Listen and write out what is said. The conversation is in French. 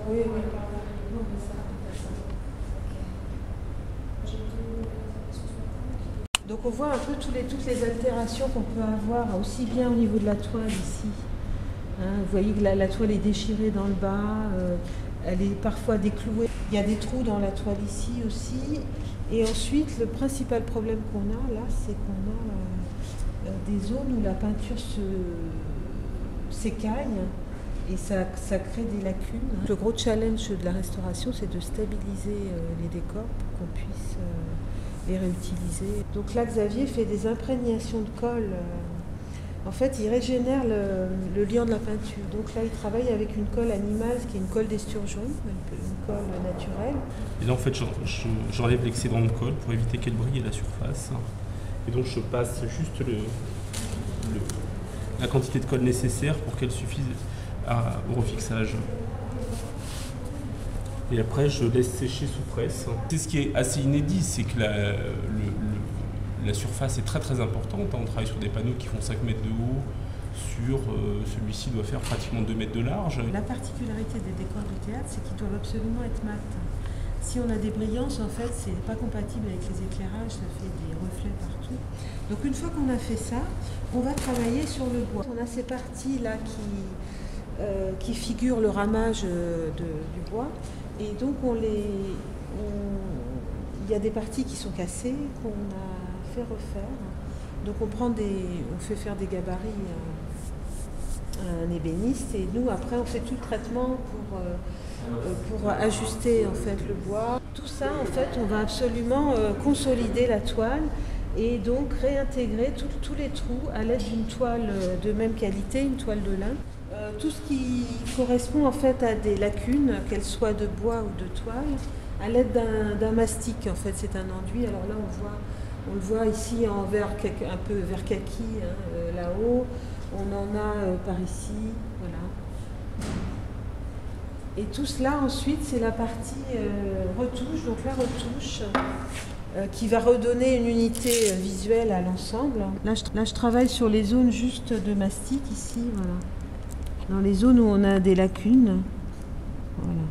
Oui, oui. Non, mais ça. Donc on voit un peu toutes les altérations qu'on peut avoir, aussi bien au niveau de la toile ici. Hein, vous voyez que la toile est déchirée dans le bas, elle est parfois déclouée. Il y a des trous dans la toile ici aussi. Et ensuite, le principal problème qu'on a là, c'est qu'on a des zones où la peinture s'écaille et ça crée des lacunes. Le gros challenge de la restauration, c'est de stabiliser les décors pour qu'on puisse les réutiliser. Donc là, Xavier fait des imprégnations de colle. En fait, il régénère le liant de la peinture. Donc là, il travaille avec une colle animale, qui est une colle d'esturgeon, une colle naturelle. Et là, en fait, j'enlève l'excédent de colle pour éviter qu'elle brille à la surface. Et donc, je passe juste la quantité de colle nécessaire pour qu'elle suffise au refixage. Et après, je laisse sécher sous presse. C'est ce qui est assez inédit, c'est que la surface est très très importante. On travaille sur des panneaux qui font 5 mètres de haut. Celui-ci doit faire pratiquement 2 mètres de large. La particularité des décors de théâtre, c'est qu'ils doivent absolument être mat. Si on a des brillances, en fait, c'est pas compatible avec les éclairages, ça fait des reflets partout. Donc une fois qu'on a fait ça, on va travailler sur le bois. On a ces parties-là qui figurent le ramage du bois. Et donc il y a des parties qui sont cassées, qu'on a fait refaire. Donc on fait faire des gabarits à un ébéniste et nous après on fait tout le traitement pour ajuster en fait le bois. Tout ça en fait on va absolument consolider la toile et donc réintégrer tous les trous à l'aide d'une toile de même qualité, une toile de lin. Tout ce qui correspond en fait à des lacunes, qu'elles soient de bois ou de toile, à l'aide d'un mastic en fait, c'est un enduit. Alors là on le voit ici en vert, un peu vert kaki, hein, là-haut. On en a par ici, voilà. Et tout cela ensuite, c'est la partie retouche, donc la retouche qui va redonner une unité visuelle à l'ensemble. Là, je travaille sur les zones juste de mastic ici, voilà. Dans les zones où on a des lacunes, voilà.